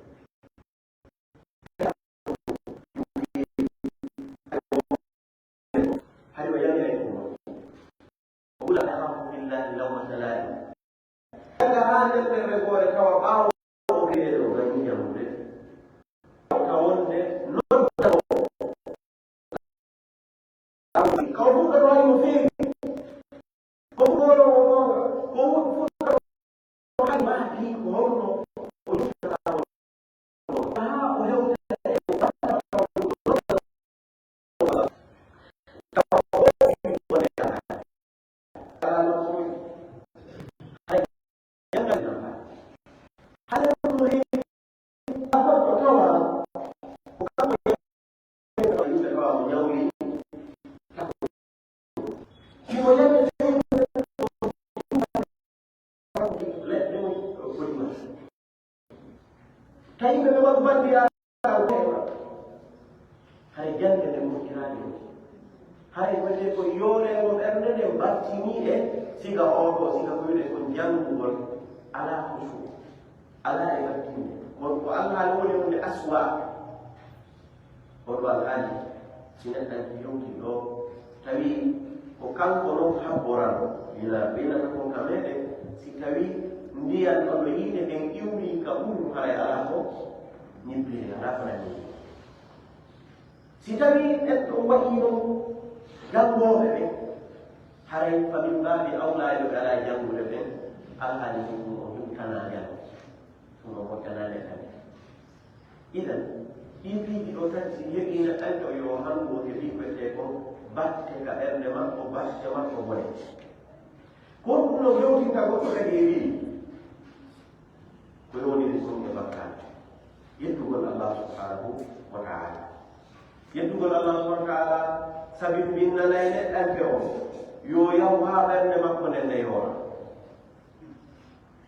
ko kanko noon habborano ila ɓeynata kon ka meɗen si tawi ndiyan ɗoɗo yiite ɗen iwri ka ɓuru hay ala ko ñibbiri ala fanani si tawi en ɗo waɗino janngoɓe ɓe haray famin mbaɗi awlaɓe ɓe ala janngude ɓen alhaali ɗum o huttanajal ɗum o hottanade kadi idan ɗin piiji ɗo tan si heɓino ɗanto yo hanko heɓi ɓete ko batte ka ɓernde makko batte makko wone ko ɗum no hewtinta goɗɗo kadi e wi ko yowdiri ɗum e bakkade yettugol allah subhanahu wa taala yettugol allah subhanahu wa taala sabi binnanay neɗɗanke o yo yaw ha ɓernde makko nden nde yoora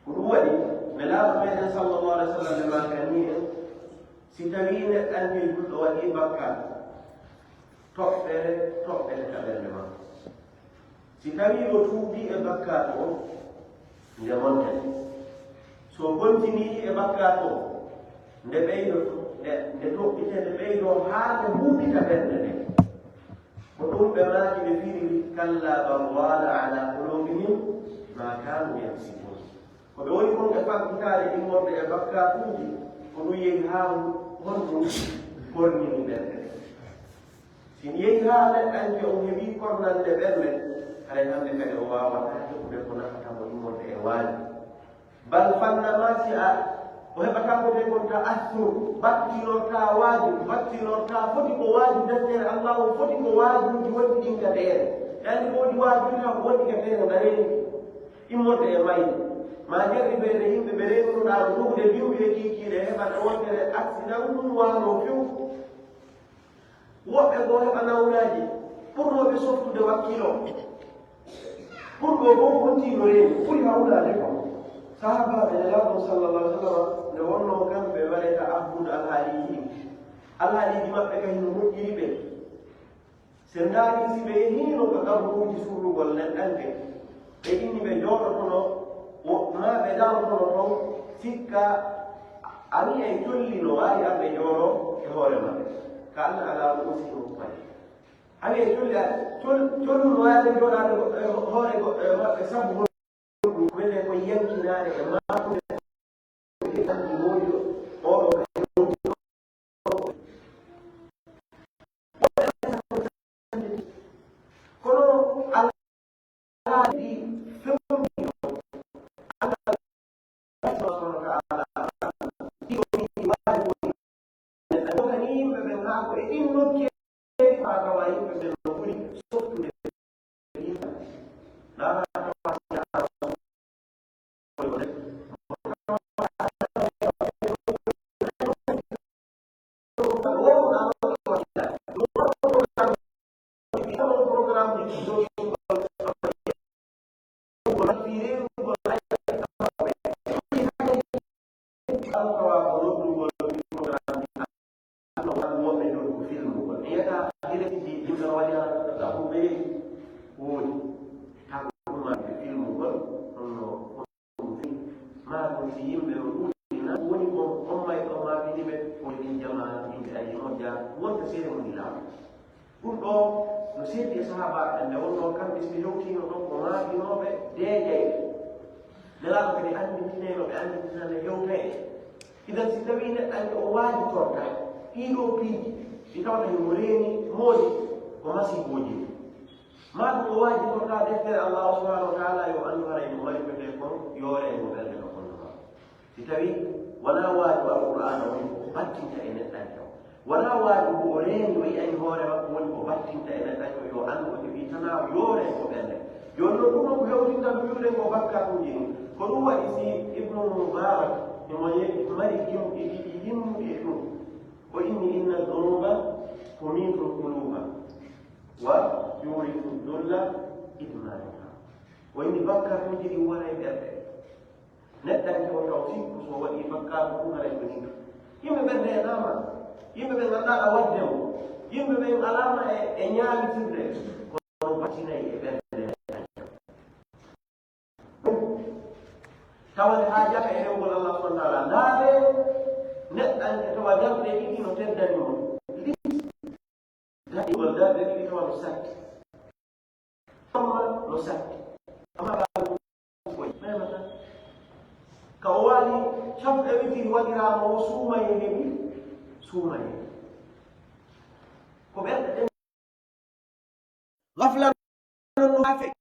ko ɗum waɗi ne laaɓa meɗen sallllahu alih w sallam ne makani en si tawi neɗɗanke julɗo waɗi bakkal toɓɓere ka ɓernde makko si tawi o tuubi e bakkat o nde monten so gontini e bakkat o nde ɓeydo nde toɓɓite nde ɓeydo haa nde huuɓita ɓernde nde ko ɗum ɓe maaki ɓe firi kalla bal wala ala qulubihim ma kanu yaksibun ko ɓe woni kon e fakkitaade immorde e bakkatuji ko ɗum yehi haa honɗum kornini ɓernde sin yehi haa neɗɗanke o heɓi kornande ɓernde hay hande kadi o wawata heɓude ko nafata mo immorde e waali bal fanna ma si a o heɓata ko de kon ta assur battinorta foti ko waaju deftere allah o foti ko waajuji woni ɗin ka ɗeere yani woodi waajuji tan woni ka ɗeere nareeni immorde e mayde ma jerri ɓeede yimɓe ɓe reenoɗa ɗugde biwɓe e kiikiiɗe heɓata wontere accident ɗum waano few woɓɓe goo heɓa nawnaji ɓurnoɓe softude wakkilo ɓurɗo fof kontino reeni ɓuri hawlade ko sahabaɓe nelaɗum sallallah alih w sallam nde wonno kamɓe waɗeta abbude alhaaliji maɓɓe kadi no moƴƴiri ɓe se ndaari si ɓe yehino ko ɗaburuji surrugol neɗɗanke ɓe inni ɓe jooɗotono ma ɓe dawtono toon sikka ani e colli no waawi an ɓe jooɗo e hoore maɓɓe ka allah ala usi ɗum fani ani e collu no waawi jooɗade hoore maɓɓe sabu wiyete ko yankinaare e maakude anndi woodi oɗo kono alaaɗi fewni kani yimɓe ɓen haa ko e ɗin nokkeeri haa tawa yimɓe ɓen no ɓuri softude ɗum ɗo no seedi e sahabaɓe nde wonno kamɓe so ɓe hewtino ɗon ko maafinoɓe deejeyɓe nelaɗo kadi andintineno ɓe andintinande hewtaye idan si tawi neɗɗanke o waaji torta ɗiɗo piiji ɗi tawata himo reeni moodi ko masiboji ma ɗum o waaji torta deftere allahu subhanahu wa taala yo andu hara imo mari fete kon yoore e mo ɓernde no fondema si tawi wona waaju alqur'ana woni ko battinta e neɗɗanke o wona waaju ko o reeni o yi'ani hoore makko woni ko battinta e neɗɗanke o yo anndu o heɓi tana yoore e ko ɓernde joni noon ɗum ɗon ko hewtinta wiwde ko bakkatuji ni ko ɗum waɗi si ibnu mubarak imo mari yimmuɗi e ɗum o inni inna dunuba tumitu quluba wa yuritu dulla idmanuha o inni bakkatuji ɗi wona e ɓernde neɗɗanke o taw sikku so waɗi bakkatu ɗum hara ko ni yimɓe ɓernde e nama yimɓe ɓe nganndaɗa wadde mo yimɓe ɓen alama e ñaamitirde kono batinayi e ɓernde tawade haa jaka e rewgol allah subhanahu wa taala ndaare neɗɗanke tawa darɗe ɗiɗi no teddani mo daɗigol darɗe ɗiɗi tawa no satti كيرا موسوما يهبي سوما يهبي كبير غفلة نافع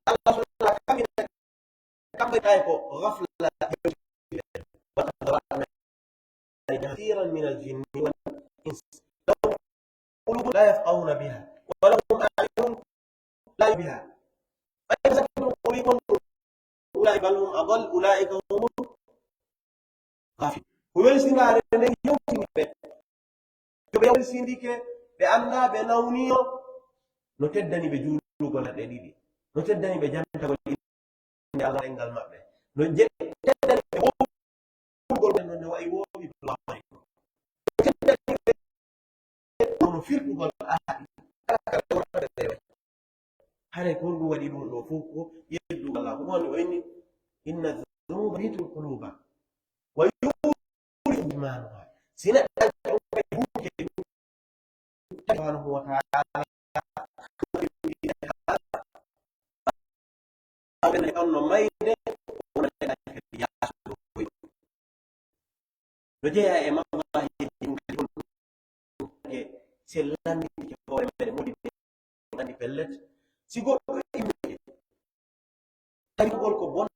الله سبحانه كم بتاعكو غفلة كثيرا من الجن والإنس لهم قلوب لا يفقهون بها ولهم أعين لا بها فيزكوا قلوبهم أولئك هم أضل أولئك هم غافلون ويلسنا على يوم يوم سندك بأن بنونيو نتدني بجولو ولا دليل نتدني بجامعة ولا إن الله إنجل ما به نتدني بقول إنه وأيوه بالله نفير بقول هذا يكون هو اللي نفوقه يدل الله هو إن الذنوب تهلك القلوب ويورث إيمانها سنة سبحانه وتعالى أنه ما يدري وجاء إمام الله يقول سلام يقول من أن يبلغ سيقول إيمان تقول كبون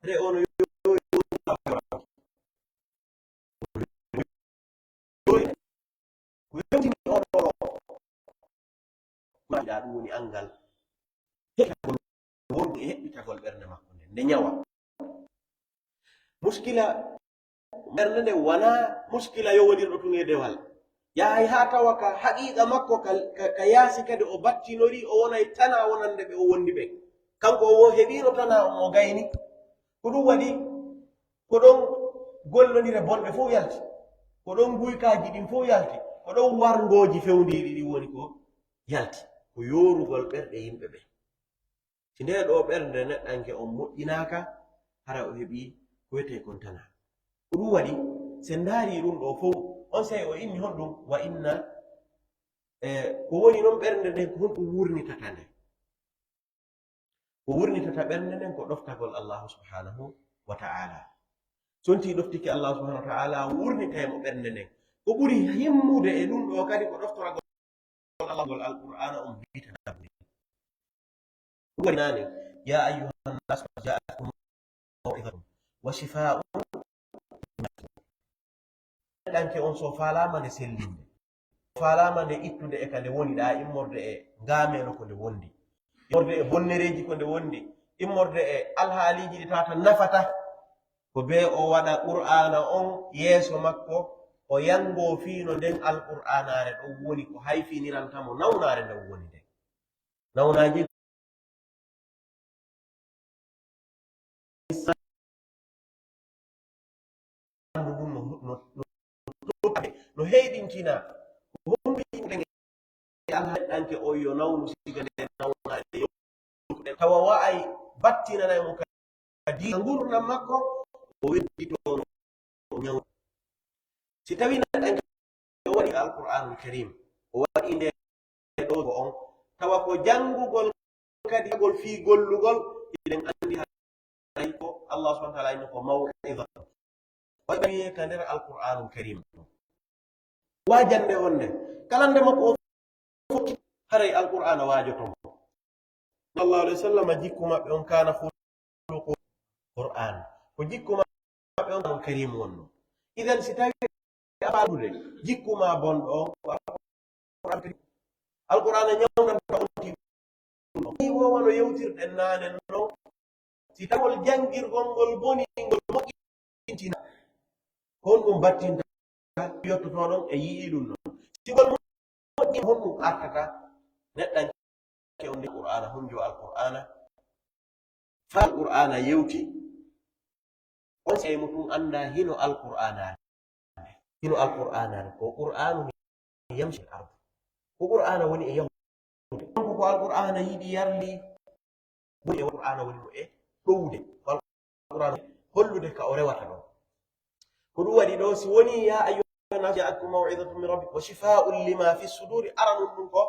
رأون ni angal wonde heɓɓitagol ɓernde makko nde nyawa muskila ɓernde nde wona muskila yowodirɗo tunge dewal yahay ha tawa ka haqiqa makko ka yaasi kadi o battinori o wonay tana wonande ɓe o wondi ɓe kanko o heɓino tana o gayni ko ɗum waɗi ko ɗon gollodire bonɓe fof yalti ko ɗon guykaji ɗin fof yalti ko ɗon wargoji fewdiɗi ɗi woni ko yalti ko yorugol ɓerɗe yimɓe ɓe si nde ɗo ɓernde neɗɗanke on moƴƴinaka hara o heɓi ko wiyete kon tana ko ɗum waɗi se ndaari ɗum ɗo fof on sayi o inni hon ɗum wa inna ko woni noon ɓernde nden ko honɗum wurnitata nde ko wurnitata ɓernde nden ko ɗoftagol allahu subhanahu wa ta'ala sonti ɗoftiki allahu subhanahu wa ta'ala wurnitaymo ɓernde nden ko ɓuri himmude e ɗum ɗo kadi ko ɗoftoragol الله القرآن أمبيتنا وناني يا أيها الناس قد جاءتكم موعظة وشفاء أنت أنصو فالا من سلين فالا من إتو دي إكا دي وندي دا إمور دي غامي لكو دي وندي إمور دي بنريجي كو دي وندي إمور دي الهالي جي تاتا نفتا ko be o wada qur'ana on yeso makko o yango fiino nden alqur'anare ɗo woni ko hayfinirantamo nawnare nde woni nde nawnaji no heyɗintina ko honɗi yimɓe allah heɗɗanke o yo nawnu siga nde nawnade tawa wa'ay battinanaymo kadi gurdam makko o wedditono ñaw si tawi neɗɗanke o waɗi alqur'anul karim o waɗi nde ɗo on tawa ko janngugol kadi gol fii gollugol eɗen anndi hay ko allah subhanahu wa taala inni ko maw'ida waɗi ka nder alqur'anul karim waajande wonde kala nde makko o fokki haray alqur'ana waajotomo sallallahu alayhi wa sallam jikku maɓɓe on kana khuluqu qur'an ko jikku maɓɓe on karim wonno idan si tawi aɓaɗude jikkuma bonɗo alqur'ana ñawnanta on ni wowano yewtirɗen naane non si tawol jangirgol ngol boni ngol moƴƴintina hon ɗum battinta yottotoɗon e yii ɗum noon sigol moƴƴi hon ɗum artata neɗɗanke on nde qur'ana honjo alqur'ana fa alqur'ana yewti on seymo ɗum anda hino alqur'ana hino alqur'ana ko qur'anu yamshi al-ard ko qur'ana woni e yawde ko alqur'ana yiɗi yarli woni e qur'ana woni mo e ɗowde alqur'ana hollude ka o rewata ɗon ko ɗum waɗi ɗo si woni ya ayyuhan nas ja'atkum maw'izatun min rabbikum wa shifaa'un lima fi suduri aranum ɗum ko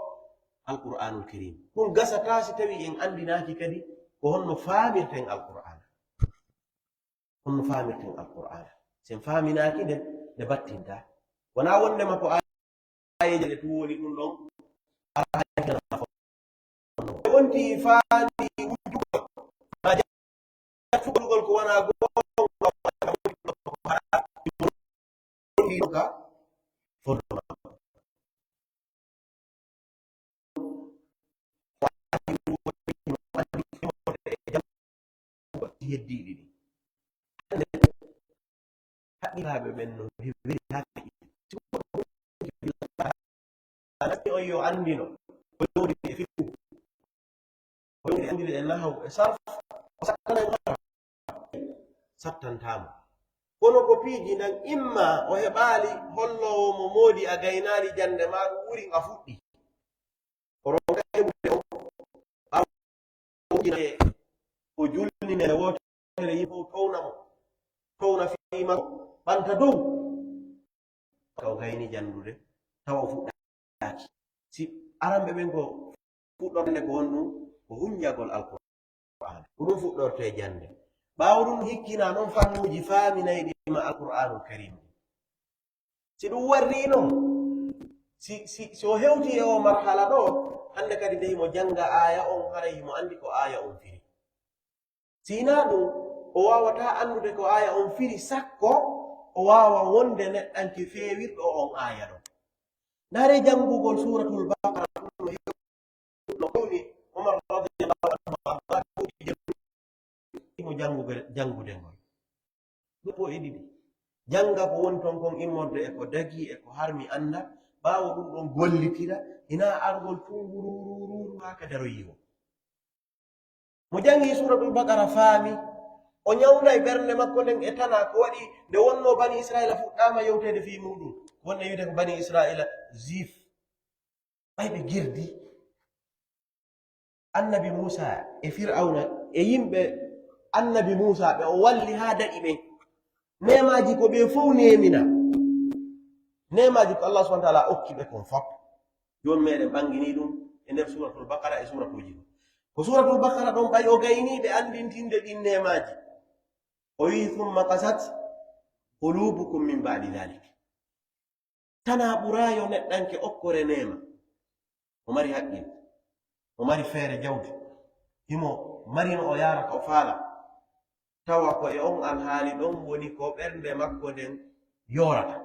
alqur'anul karim ɗum gasata si tawi en andinaki kadi ko honno faamirten alqur'ana honno faamirten alqur'ana sen faaminaki nde battinta wona wondema ko ayeje ɗe tu woni ɗum ɗon wonti faandi wuddugol ma jattugol ko wona gonga fondoma heddiɗi ɗi haqqilaaɓe ɓen no heɓiri haqqi on yo andino o yowdi e fiqhu o yowdi andide e nahaw e sarf o sattantama kono ko piiji nan imma o heɓaali hollowo mo moodi a gaynaali jande ma ɗum ɓuri a fuɗɗi o ronka heɓude o julnine wotere yi fof towna fiima ɓanta dow o gayni jandude tawa o fuɗɗaki si aramɓe ɓen ko fuɗɗorde ko won ɗum ko hunjagol alqur'an ko ɗum fuɗɗorte jande ɓaawo ɗum hikkina noon fannuji faaminayɗi ma alqur'anul karim si ɗum warri noon si o hewti e o marhala ɗo hande kadi nde himo janga aya on haray himo andi ko aya on firi sina ɗum o wawata andude ko aya on firi sakko o wawa wonde neɗɗanke feewirɗo on aya ɗon naare jangugol suratul baqara no hewni omar radiallahu anhu imo jangude ngol ɗupo e ɗiɗi janga ko woni ton kon immorde e ko dagi e ko harmi anda ɓaawo ɗum ɗon gollitira hina argol tungurururu haka daroyiwo mo jangi suratul baqara faami o ñawna e ɓernde makko nden e tana ko waɗi nde wonno bani israila fuɗɗama yewtede fi muɗum wonno wiide ko bani israila jif ɓayɓe girdi annabi musa e fir'auna e yimɓe annabi musa ɓe o walli ha daɗi ɓen nemaji ko ɓe fof nemina nemaji ko allah subahana taala okki ɓe kon fop joni meɗen ɓangini ɗum e nder suratul baqara e suratuji ɗum ko suratul baqara ɗon ɓay o gayniɓe andintinde ɗin nemaji o wi thumma qasat qulubukum min ba'di dhalik tana ɓurayo neɗɗanke okkore nema o mari haqqil o mari feere jawdi himo marino o yarata o faala tawa ko e on alhaali ɗon woni ko ɓernde makko nden yorata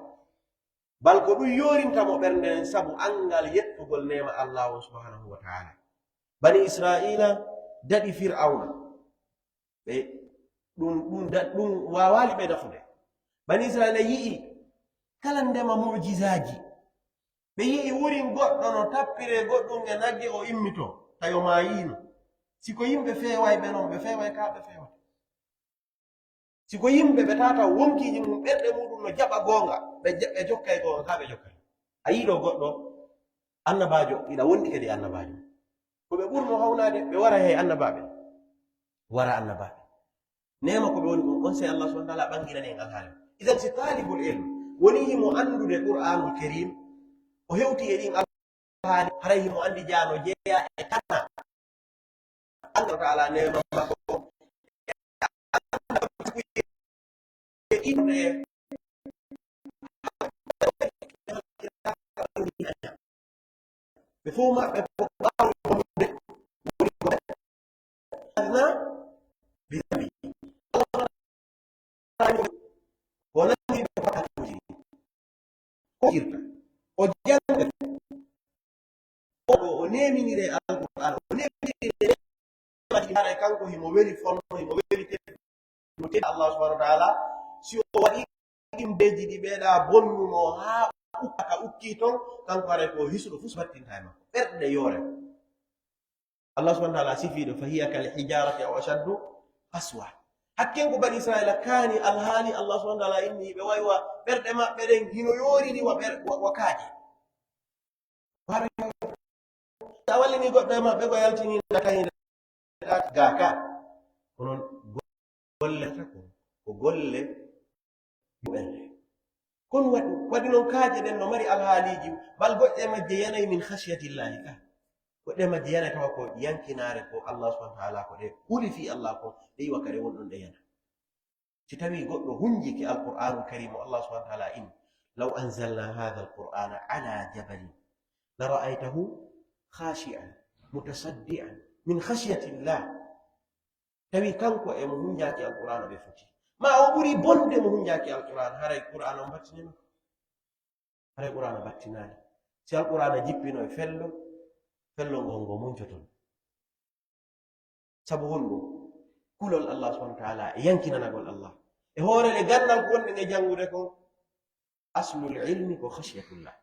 bal ko ɗum yorintamo ɓernde nden sabu angal yettugol nema allahu subhanahu wa taala bani israila daɗi fir'auna ɓe ɗum wawali ɓe nafude bani israila yi'i kala ndema mujizaji ɓe yi'i wurin goɗɗo no tappire goɗɗum e nagge o immito tayo mayino siko yimɓe feway ɓe noon ɓe feway ka ɓe fewata siko yimɓe ɓe tata wonkiji mum ɓerɗe muɗum no jaɓa gonga ɓe jokkay gonga ka ɓe jokkay a yiɗo goɗɗo annabajo iɗa wondi kadi annabajo ko ɓe ɓurno hawnade ɓe wara hey annabaɓe wara annabaɓe nema ko ɓe woni ɗum on sey allah subahana taala ɓanginani en alhaali idan si talibul ilm woni himo andude qur'anul karim o hewti e ɗin alhaali haray himo andi jano jeeya e tana allah taala nema makko ɓe fof maɓɓe o nani ɓe patatuji ko irta o janga o neminire alquran o neminire hara kanko himo weli fonno himo weli no te allah subhanahu wa taala si o waɗi ɗimbeji ɗi ɓeeɗa bonnuno ha ukkaka ukki ton kanko haray ko hisuɗo fus wattinta e makko ɓerɗe yoore allah subhanahu wa taala sifiɗo fa hiya kal hijarati aw ashaddu qaswa hakken ko bani israila kaani alhaali allah subhanahu wa taala inni ɓe waywa ɓerɗe maɓɓe ɗen hino yooriri wa kaaƴe a wallini goɗɗo e maɓɓe ko yaltini nakayide gaka onon golleta ko golle ɓernde kono waɗi noon kaaje ɗen no mari alhaaliji bal goɗɗe majje yanayi min khasiyatillahi ka goɗɗe majje yana tawa ko yankinaare ko Allah subhanahu wa ta'ala ko ɗe ɓuri fi Allah ko ɗe yiwa kadi wonɗon ɗe yana si tawi goɗɗo hunjiki alqur'anu karim o Allah subhanahu wa ta'ala in law anzalna hadha alqur'ana ala jabalin la ra'aytahu khashi'an mutasaddian min khashyati llah tawi kanko e mo hunjaki alqur'anu ɓe foti ma o ɓuri bonde mo hunjaki alqur'an haray qur'an o battinima haray qur'an o battinani si alqur'ana jippino e fello ngol ngo muncoton sabu honɗum kulol Allah subhanahu wa ta'ala e yankinanagol Allah e hoorere gandal ko wonɗen e jangude ko aslul ilmi ko khashyatullah